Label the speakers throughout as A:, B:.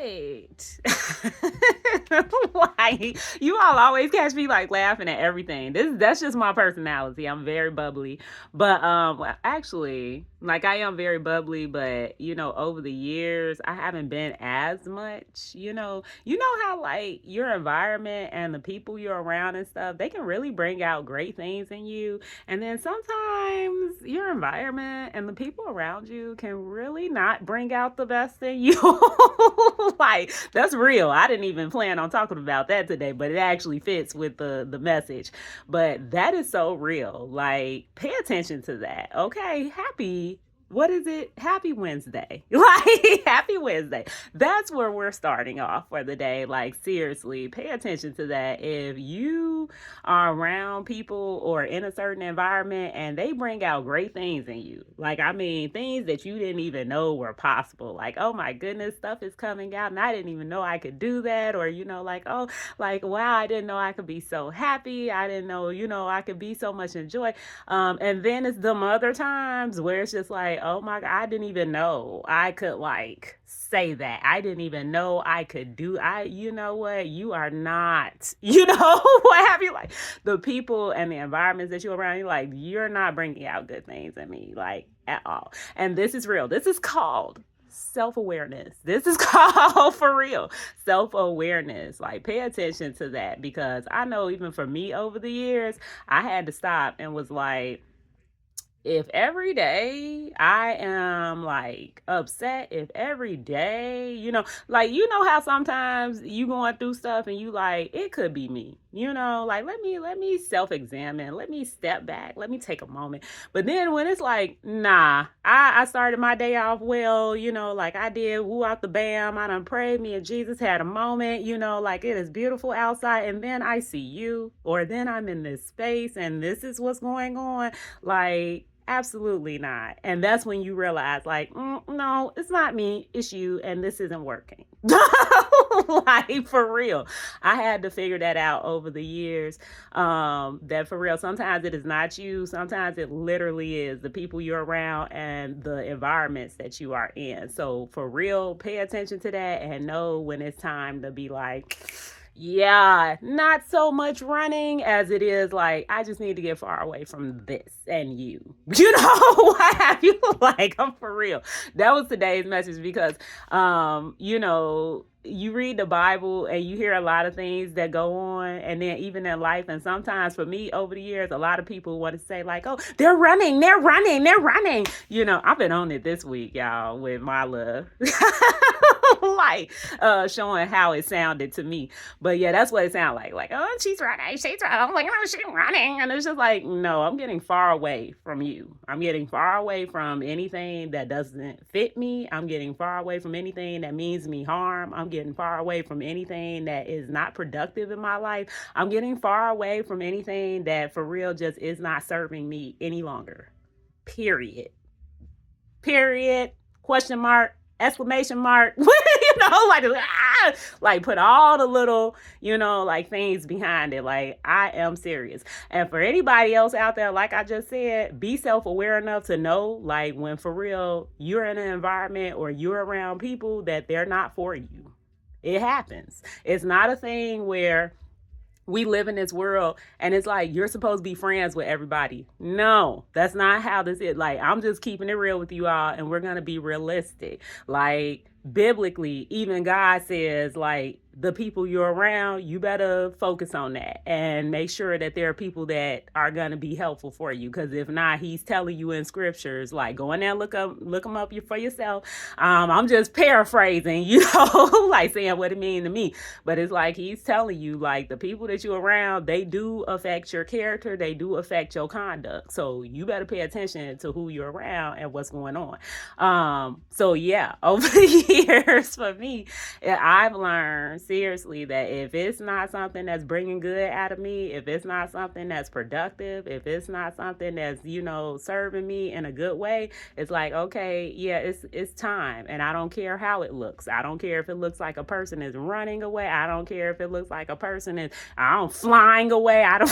A: right. Like, you all always catch me like laughing at everything. That's just my personality. I'm very bubbly. But well, actually, like I am very bubbly, but over the years I haven't been as much. You know how like your environment and the people you're around and stuff, they can really bring out great things in you. And then sometimes your environment and the people around you can really not bring out the best in you. Like, that's real. I didn't even plan on talking about that today, but it actually fits with the message. But that is so real. Like, pay attention to that. Okay, what is it? Happy Wednesday. Like, happy Wednesday. That's where we're starting off for the day. Like, seriously, pay attention to that. If you are around people or in a certain environment and they bring out great things in you, like, I mean, things that you didn't even know were possible. Like, oh my goodness, stuff is coming out and I didn't even know I could do that. Or, like, oh, like, wow, I didn't know I could be so happy. I didn't know, I could be so much in joy. And then it's them other times where it's just like, oh my God, I didn't even know I could like say that. I didn't even know I could you know what? You are not, what have you like the people and the environments that you're around, you're not bringing out good things in me, like at all. And this is real. This is called self-awareness. This is called for real self-awareness. Like, pay attention to that, because I know even for me over the years, I had to stop and was like, if every day I am like upset, if every day, like, how sometimes you going through stuff and you like, it could be me, like, let me self-examine, let me step back, let me take a moment. But then when it's like, nah, I started my day off well, like I did, woo out the bam, I done prayed, me and Jesus had a moment, like it is beautiful outside, and then I see you, or then I'm in this space and this is what's going on, like, absolutely not. And that's when you realize, like, no, it's not me, it's you, and this isn't working. Like, for real. I had to figure that out over the years. That for real, sometimes it is not you. Sometimes it literally is the people you're around and the environments that you are in. So for real, pay attention to that and know when it's time to be like, yeah, not so much running as it is like, I just need to get far away from this and you. What have you? Like, I'm for real. That was today's message, because you read the Bible and you hear a lot of things that go on, and then even in life, and sometimes for me over the years, a lot of people want to say like, oh, they're running, they're running, they're running. I've been on it this week, y'all, with my love. Like, showing how it sounded to me. But yeah, that's what it sounded like. Like, oh, she's running, she's running. I'm like, oh, she's running. And it's just like, no, I'm getting far away from you. I'm getting far away from anything that doesn't fit me. I'm getting far away from anything that means me harm. I'm getting far away from anything that is not productive in my life. I'm getting far away from anything that for real just is not serving me any longer. Period. Period. Question mark. Exclamation mark. Like put all the little, like things behind it. Like, I am serious. And for anybody else out there, like I just said, be self-aware enough to know, like, when for real you're in an environment or you're around people that they're not for you. It happens. It's not a thing where we live in this world and it's like you're supposed to be friends with everybody. No, that's not how this is. Like, I'm just keeping it real with you all, and we're going to be realistic. Like, biblically, even God says, like, the people you're around, you better focus on that and make sure that there are people that are going to be helpful for you. Because if not, he's telling you in scriptures, like, go in there, look them up for yourself. I'm just paraphrasing, like saying what it means to me. But it's like he's telling you, like, the people that you're around, they do affect your character. They do affect your conduct. So you better pay attention to who you're around and what's going on. So yeah, over the years for me, I've learned seriously, that if it's not something that's bringing good out of me, if it's not something that's productive, if it's not something that's, serving me in a good way, it's like, okay, yeah, it's time. And I don't care how it looks. I don't care if it looks like a person is running away. I don't care if it looks like a person is, I don't, flying away. I don't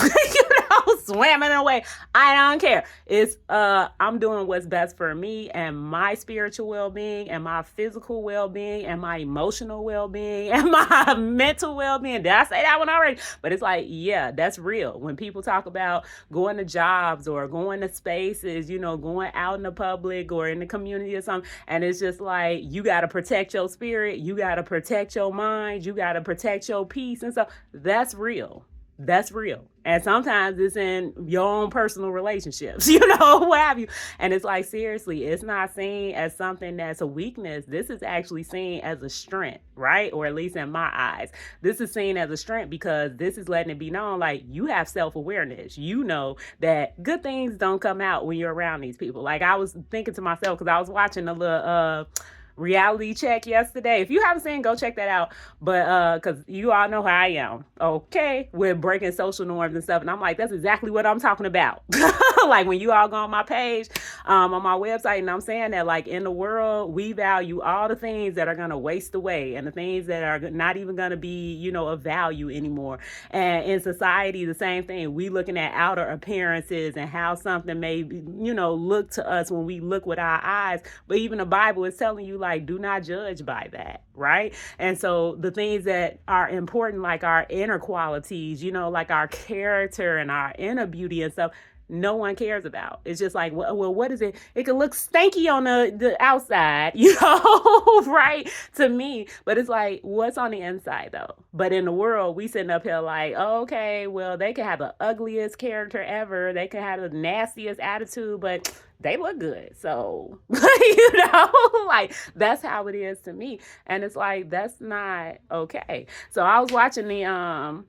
A: swimming away. I don't care. It's I'm doing what's best for me and my spiritual well-being and my physical well-being and my emotional well-being and my mental well-being. Did I say that one already? But it's like, yeah, that's real. When people talk about going to jobs or going to spaces, going out in the public or in the community or something, and it's just like, you got to protect your spirit, you got to protect your mind, you got to protect your peace and stuff. That's real. That's real. And sometimes it's in your own personal relationships, what have you. And it's like, seriously, it's not seen as something that's a weakness. This is actually seen as a strength, right? Or at least in my eyes, this is seen as a strength because this is letting it be known, like, you have self-awareness. You know that good things don't come out when you're around these people. Like, I was thinking to myself, because I was watching a little reality check yesterday. If you haven't seen, go check that out. But because you all know how I am, okay, with breaking social norms and stuff. And I'm like, that's exactly what I'm talking about. Like, when you all go on my page, on my website, and I'm saying that, like, in the world, we value all the things that are going to waste away and the things that are not even going to be, of value anymore. And in society, the same thing. We looking at outer appearances and how something may, look to us when we look with our eyes. But even the Bible is telling you, like, do not judge by that, right? And so the things that are important, like our inner qualities, like our character and our inner beauty and stuff, no one cares about. It's just like, well, what is it? It can look stanky on the outside, right? To me. But it's like, what's on the inside though? But in the world, we sitting up here like, oh, okay, well, they can have the ugliest character ever. They can have the nastiest attitude, but they look good. So, like, that's how it is to me. And it's like, that's not okay. So I was watching the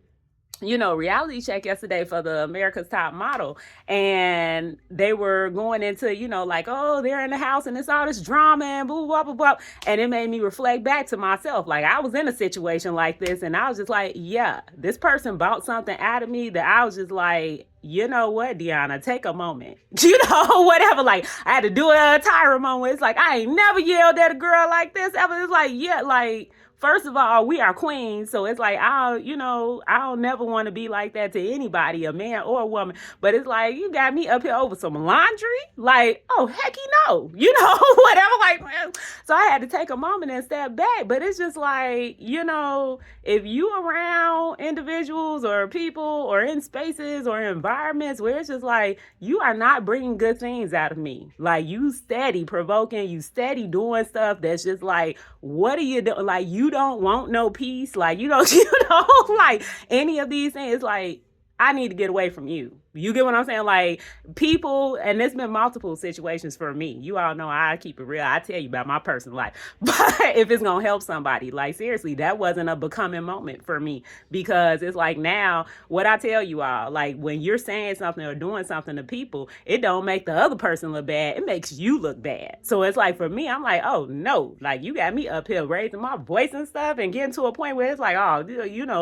A: reality check yesterday for the America's Top Model, and they were going into, like, oh, they're in the house and it's all this drama and blah, blah, blah, blah. And it made me reflect back to myself. Like, I was in a situation like this, and I was just like, yeah, this person bought something out of me that I was just like, you know what, Deanna, take a moment, whatever. Like, I had to do a Tyra moment. It's like, I ain't never yelled at a girl like this ever. It's like, yeah, like, first of all, we are queens, so it's like, I don't never want to be like that to anybody, a man or a woman. But it's like, you got me up here over some laundry? Like, oh, heck no, whatever. Like, man. So I had to take a moment and step back. But it's just like, if you around individuals or people or in spaces or environments where it's just like, you are not bringing good things out of me. Like, you steady provoking, you steady doing stuff that's just like, what are you doing? Like, you don't want no peace. Like, like any of these things. Like, I need to get away from you. You get what I'm saying? Like, people, and there's been multiple situations for me. You all know I keep it real. I tell you about my personal life. But if it's going to help somebody, like, seriously, that wasn't a becoming moment for me, because it's like, now, what I tell you all, like, when you're saying something or doing something to people, it don't make the other person look bad. It makes you look bad. So it's like, for me, I'm like, oh, no, like, you got me up here raising my voice and stuff and getting to a point where it's like, oh,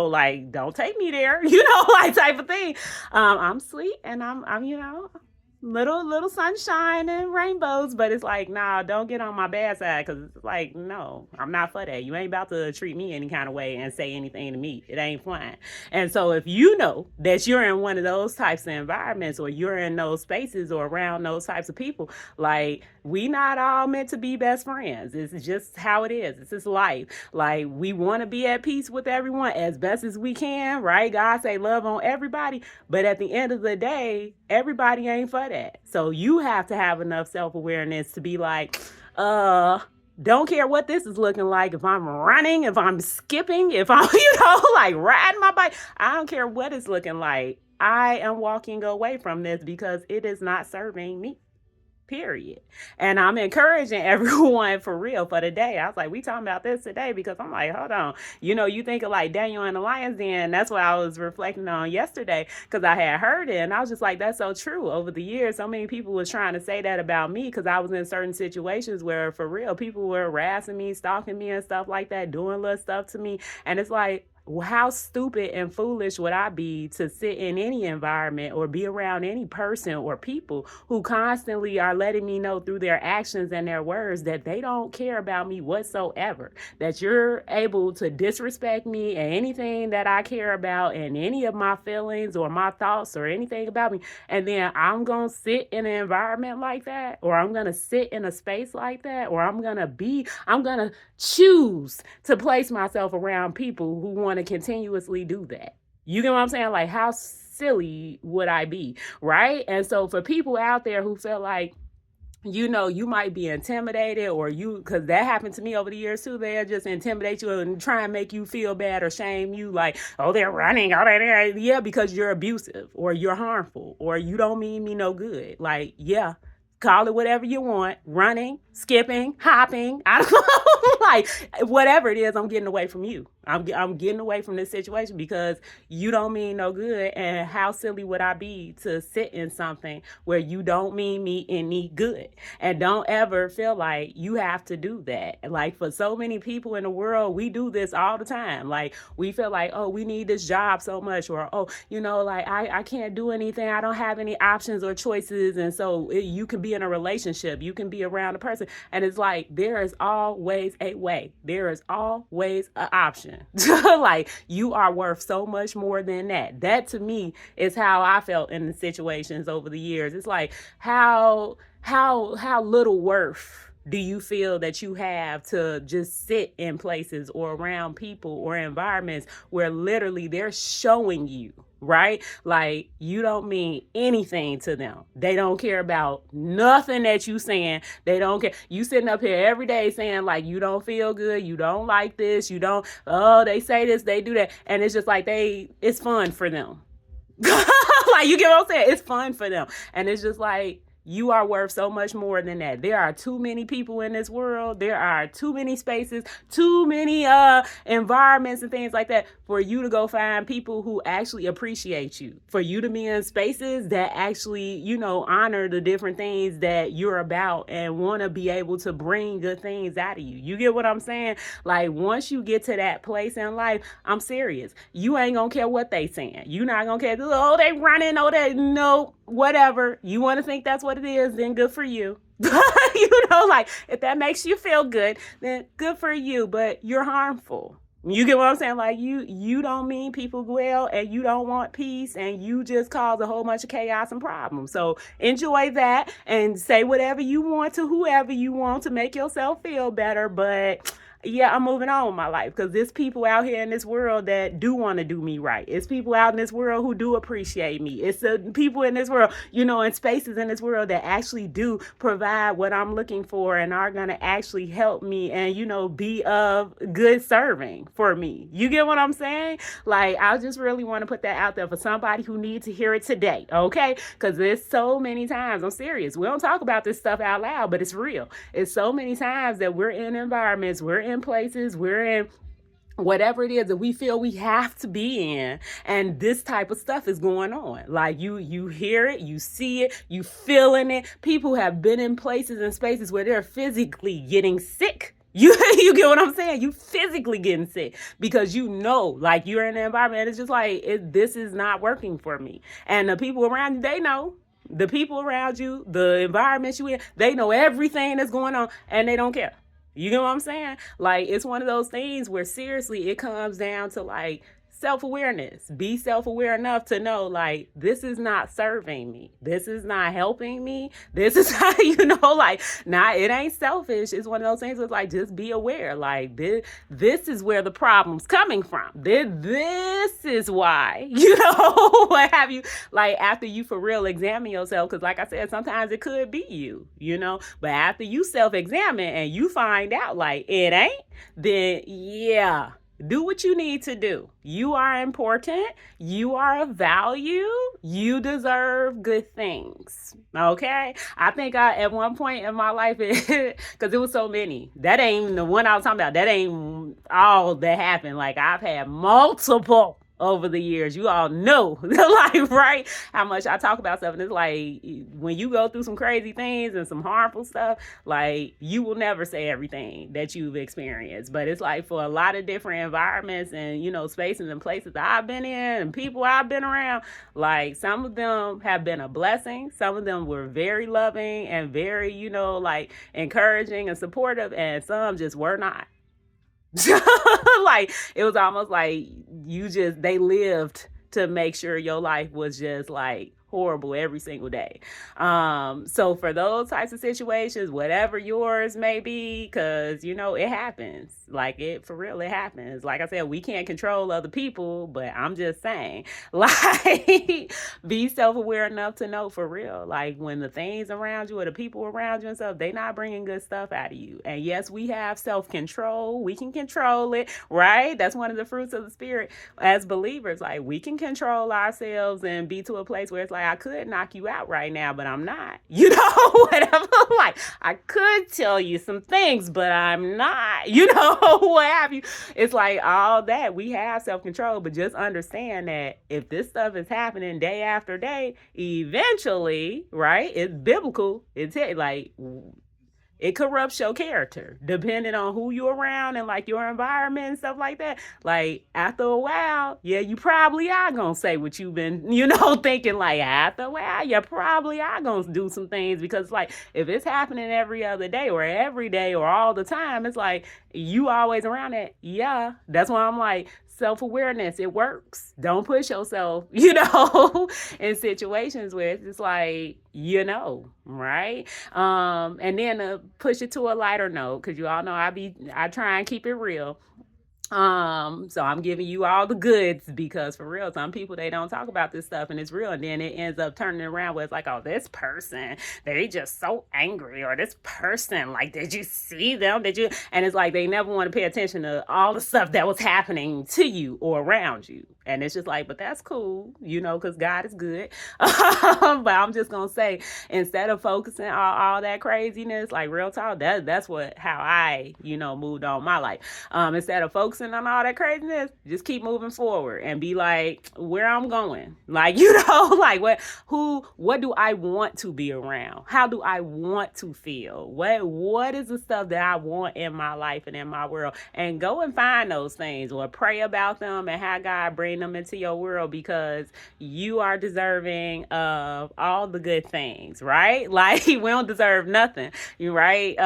A: like, don't take me there, like, type of thing. I'm sweet and I'm little sunshine and rainbows, but it's like, nah, don't get on my bad side, because it's like, no, I'm not for that. You ain't about to treat me any kind of way and say anything to me. It ain't flying. And so if you know that you're in one of those types of environments, or you're in those spaces or around those types of people, like, we not all meant to be best friends. It's just how it is. It's just life. Like, we want to be at peace with everyone as best as we can, right? God say love on everybody, but at the end of the day, everybody ain't for that. So you have to have enough self-awareness to be like, don't care what this is looking like. If I'm running, if I'm skipping, if I'm, like, riding my bike, I don't care what it's looking like. I am walking away from this because it is not serving me. period. And I'm encouraging everyone for real for today. I was like, we talking about this today because I'm like, hold on. You think of like Daniel and the Lion's Den. That's what I was reflecting on yesterday because I had heard it. And I was just like, that's so true. Over the years, so many people was trying to say that about me because I was in certain situations where for real, people were harassing me, stalking me and stuff like that, doing little stuff to me. And it's like, how stupid and foolish would I be to sit in any environment or be around any person or people who constantly are letting me know through their actions and their words that they don't care about me whatsoever, that you're able to disrespect me and anything that I care about and any of my feelings or my thoughts or anything about me. And then I'm going to sit in an environment like that, or I'm going to sit in a space like that, or I'm going to choose to place myself around people who want to continuously do that. You get what I'm saying? Like, how silly would I be? Right? And so for people out there who feel like, you might be intimidated because that happened to me over the years too. They'll just intimidate you and try and make you feel bad or shame you like, oh, they're running. Oh, they're, yeah, because you're abusive or you're harmful or you don't mean me no good. Like, yeah. Call it whatever you want, running, skipping, hopping, I don't know, like whatever it is, I'm getting away from you. I'm getting away from this situation because you don't mean no good. And how silly would I be to sit in something where you don't mean me any good? And don't ever feel like you have to do that. Like for so many people in the world, we do this all the time. Like we feel like, oh, we need this job so much, or, oh, like I can't do anything. I don't have any options or choices. And so you can be in a relationship, you can be around a person. And it's like, there is always a way. There is always an option. Like you are worth so much more than that. That to me is how I felt in the situations over the years. It's like how little worth do you feel that you have to just sit in places or around people or environments where literally they're showing you, right? Like you don't mean anything to them. They don't care about nothing that you saying. They don't care. You sitting up here every day saying like, you don't feel good. You don't like this. You don't, oh, they say this, they do that. And it's just like it's fun for them. Like, you get what I'm saying? It's fun for them. And it's just like, you are worth so much more than that. There are too many people in this world. There are too many spaces, too many environments and things like that for you to go find people who actually appreciate you, for you to be in spaces that actually, honor the different things that you're about and want to be able to bring good things out of you. You get what I'm saying? Like once you get to that place in life, I'm serious. You ain't gonna care what they saying. You not gonna care. Oh, they running. Oh, they no. Whatever. You want to think that's what it is, then good for you. Like if that makes you feel good, then good for you, but you're harmful. You get what I'm saying? Like you don't mean people well, and you don't want peace, and you just cause a whole bunch of chaos and problems. So enjoy that and say whatever you want to whoever you want to make yourself feel better. But yeah, I'm moving on with my life because there's people out here in this world that do want to do me right. It's people out in this world who do appreciate me. It's people in this world, in spaces in this world that actually do provide what I'm looking for and are going to actually help me and, be of good serving for me. You get what I'm saying? Like, I just really want to put that out there for somebody who needs to hear it today, okay? Because there's so many times, I'm serious, we don't talk about this stuff out loud, but it's real. It's so many times that we're in environments, we're in places, we're in whatever it is that we feel we have to be in, and this type of stuff is going on. Like you hear it, you see it, you feeling it. People have been in places and spaces where they're physically getting sick. You get what I'm saying? You physically getting sick because like you're in an environment and it's just like, this is not working for me. And the people around you, they know. The people around you, the environment you in, they know everything that's going on and they don't care. You know what I'm saying? Like, it's one of those things where seriously, it comes down to like self-awareness. Be self-aware enough to know like, this is not serving me. This is not helping me. This is not, it ain't selfish. It's one of those things that's like, just be aware. Like this is where the problem's coming from. This is why, what have you, like after you for real examine yourself. Cause like I said, sometimes it could be you, but after you self-examine and you find out like it ain't, then yeah, do what you need to do. You are important. You are of value. You deserve good things. Okay? I think at one point in my life, because it was so many, that ain't the one I was talking about. That ain't all that happened. Like, I've had multiple over the years. You all know, like, right, how much I talk about stuff. And it's like, when you go through some crazy things and some harmful stuff, like, you will never say everything that you've experienced. But it's like, for a lot of different environments and, spaces and places that I've been in and people I've been around, like, some of them have been a blessing. Some of them were very loving and very, like, encouraging and supportive, and some just were not. Like, it was almost like they lived to make sure your life was just like horrible every single day. So for those types of situations, whatever yours may be, because it happens. Like, it for real, it happens. Like I said, we can't control other people, but I'm just saying, like, be self-aware enough to know for real, like, when the things around you or the people around you and stuff, they not bringing good stuff out of you. And yes, we have self-control. We can control it, right? That's one of the fruits of the spirit as believers. Like, we can control ourselves and be to a place where it's like, I could knock you out right now, but I'm not. Whatever. Like, I could tell you some things, but I'm not. What have you? It's like, all that. We have self-control, but just understand that if this stuff is happening day after day, eventually, right? It's biblical. It's like, it corrupts your character depending on who you're around and like your environment and stuff like that. Like, after a while, yeah, you probably are gonna say what you've been, thinking. Like, after a while, you probably are gonna do some things, because like, if it's happening every other day or every day or all the time, it's like, you always around it. Yeah, that's why I'm like, self-awareness, it works. Don't push yourself, in situations where it's just like, right? And then to push it to a lighter note, because you all know I try and keep it real. So I'm giving you all the goods, because for real, some people, they don't talk about this stuff and it's real, and then it ends up turning around where it's like, oh, this person, they just so angry, or this person, like, did you see them? And it's like, they never want to pay attention to all the stuff that was happening to you or around you. And it's just like, but that's cool, because God is good. But I'm just gonna say, instead of focusing on all that craziness, like, real talk, that's how I, moved on my life. Instead of focusing on all that craziness, just keep moving forward and be like, where I'm going, like, like, what do I want to be around? How do I want to feel? What is the stuff that I want in my life and in my world? And go and find those things, or pray about them and have God bring them into your world, because you are deserving of all the good things, right? Like, we don't deserve nothing, right?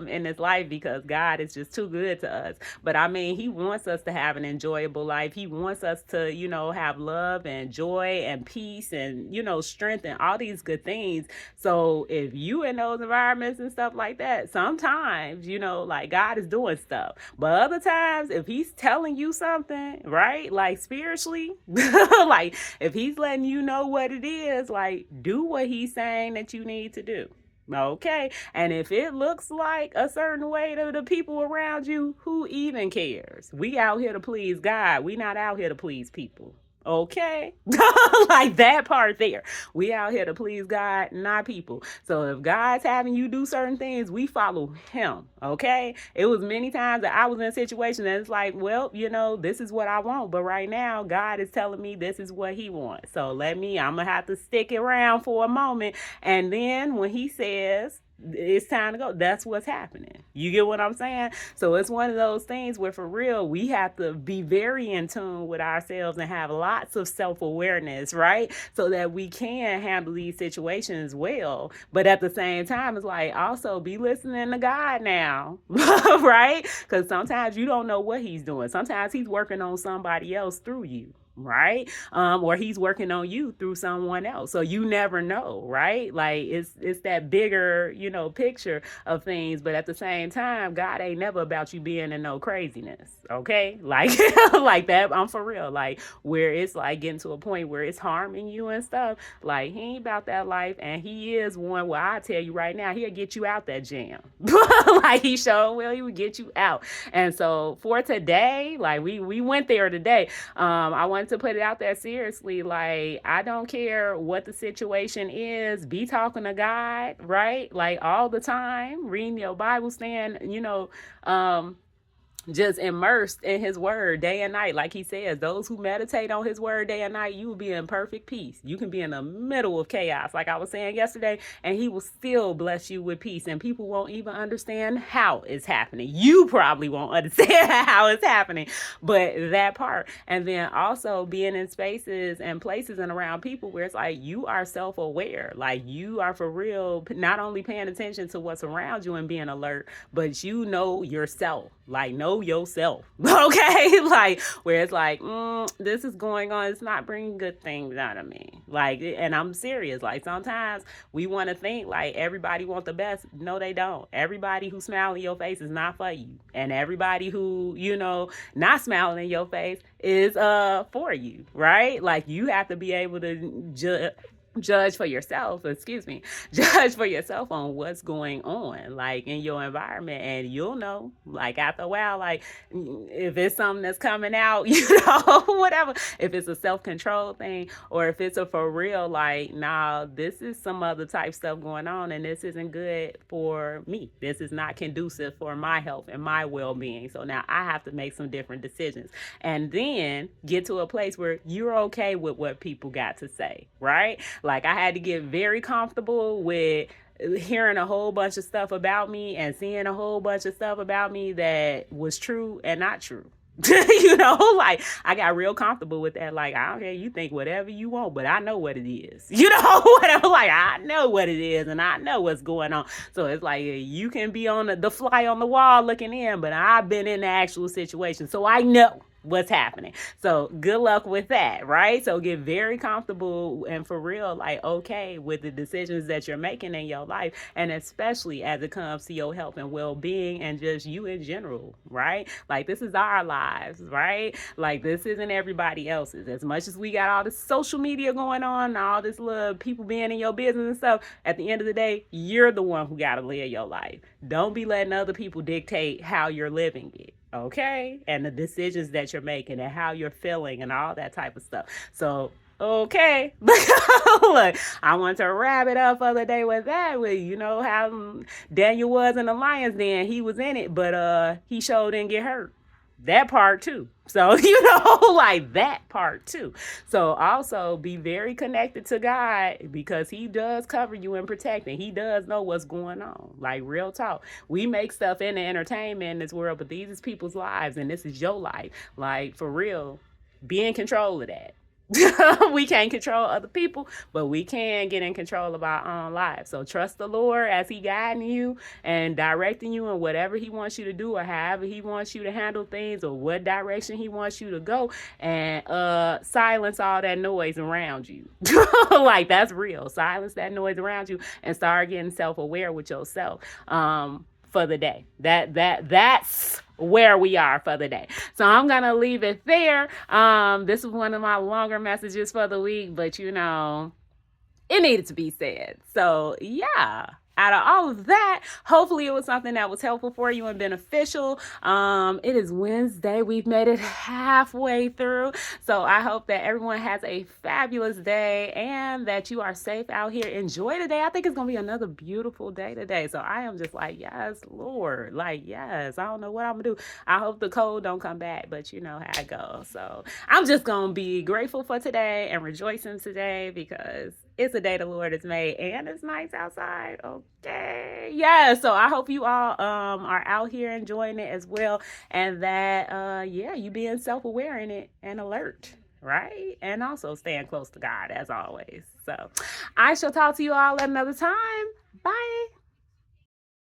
A: In this life, because God is just too good to us. But I mean, He wants us to have an enjoyable life. He wants us to, have love and joy and peace and, strength and all these good things. So if you in those environments and stuff like that, sometimes, like, God is doing stuff. But other times, if He's telling you something, right, like, spiritually, like, if He's letting you know what it is, like, do what He's saying that you need to do. Okay. And if it looks like a certain way to the people around you, who even cares? We out here to please God. We not out here to please people. Okay. Like, that part there. We out here to please God, not people. So if God's having you do certain things, we follow Him. Okay. It was many times that I was in a situation that it's like, well, this is what I want, but right now God is telling me this is what He wants. So I'm gonna have to stick around for a moment. And then when He says it's time to go, that's what's happening. You get what I'm saying? So it's one of those things where, for real, we have to be very in tune with ourselves and have lots of self-awareness, right? So that we can handle these situations well. But at the same time, it's like, also be listening to God now, right? Because sometimes you don't know what He's doing. Sometimes He's working on somebody else through you. right? Or he's working on you through someone else. So you never know, right? Like it's that bigger, picture of things. But at the same time, God ain't never about you being in no craziness. Okay. Like like that. I'm for real. Like where it's like getting to a point where it's harming you and stuff. Like he ain't about that life. And he is one where I tell you right now, he'll get you out that jam. Like he showed well, he would get you out. And so for today, like we went there today. I wanted to put it out there seriously. Like, I don't care what the situation is, be talking to God, right? Like all the time, reading your Bible, staying, just immersed in his word day and night. Like he says, those who meditate on his word day and night, you will be in perfect peace. You can be in the middle of chaos, like I was saying yesterday, and he will still bless you with peace. And people won't even understand how it's happening. You probably won't understand how it's happening, but that part. And then also being in spaces and places and around people where it's like you are self-aware, like you are for real, not only paying attention to what's around you and being alert, but you know yourself. Like know yourself. Okay. Like where it's like this is going on, it's not bringing good things out of me. Like, and I'm serious. Like sometimes we want to think like everybody want the best. No, they don't. Everybody who smiles in your face is not for you, and everybody who not smiling in your face is for you, right? Like you have to be able to judge for yourself on what's going on like in your environment, and you'll know like after a while, like if it's something that's coming out, whatever, if it's a self-control thing or if it's a for real like nah, this is some other type stuff going on and this isn't good for me, this is not conducive for my health and my well-being, so now I have to make some different decisions, and then get to a place where you're okay with what people got to say, right? Like I had to get very comfortable with hearing a whole bunch of stuff about me and seeing a whole bunch of stuff about me that was true and not true. Like I got real comfortable with that. Like, I don't care, you think whatever you want, but I know what it is. Whatever. Like I know what it is and I know what's going on. So it's like you can be on the fly on the wall looking in, but I've been in the actual situation, so I know what's happening. So good luck with that, right? So get very comfortable and for real, like okay with the decisions that you're making in your life, and especially as it comes to your health and well-being and just you in general, right? Like this is our lives, right? Like this isn't everybody else's. As much as we got all this social media going on, all this little people being in your business and stuff, at the end of the day, you're the one who got to live your life. Don't be letting other people dictate how you're living it. Okay, and the decisions that you're making and how you're feeling and all that type of stuff. So okay, look, I want to wrap it up for the day with that, with how Daniel was in the lion's den. He was in it, but he sure didn't get hurt. That part too. So, like that part too. So also be very connected to God, because he does cover you and protect, and he does know what's going on. Like real talk. We make stuff in the entertainment in this world, but these is people's lives and this is your life. Like for real, be in control of that. We can't control other people, but we can get in control of our own lives. So trust the Lord as he guiding you and directing you in whatever he wants you to do, or however he wants you to handle things, or what direction he wants you to go, and silence all that noise around you. Like that's real. Silence that noise around you and start getting self-aware with yourself for the day. That's where we are for the day. So I'm gonna leave it there. This is one of my longer messages for the week, but it needed to be said. So yeah, out of all of that, hopefully it was something that was helpful for you and beneficial. It is Wednesday. We've made it halfway through. So I hope that everyone has a fabulous day and that you are safe out here. Enjoy today. I think it's going to be another beautiful day today. So I am just like, yes, Lord. Like, yes, I don't know what I'm going to do. I hope the cold don't come back, but you know how it goes. So I'm just going to be grateful for today and rejoicing today, because it's a day the Lord has made and it's nice outside. Okay. Yeah. So I hope you all are out here enjoying it as well. And that, you being self-aware in it and alert. Right. And also staying close to God as always. So I shall talk to you all at another time. Bye.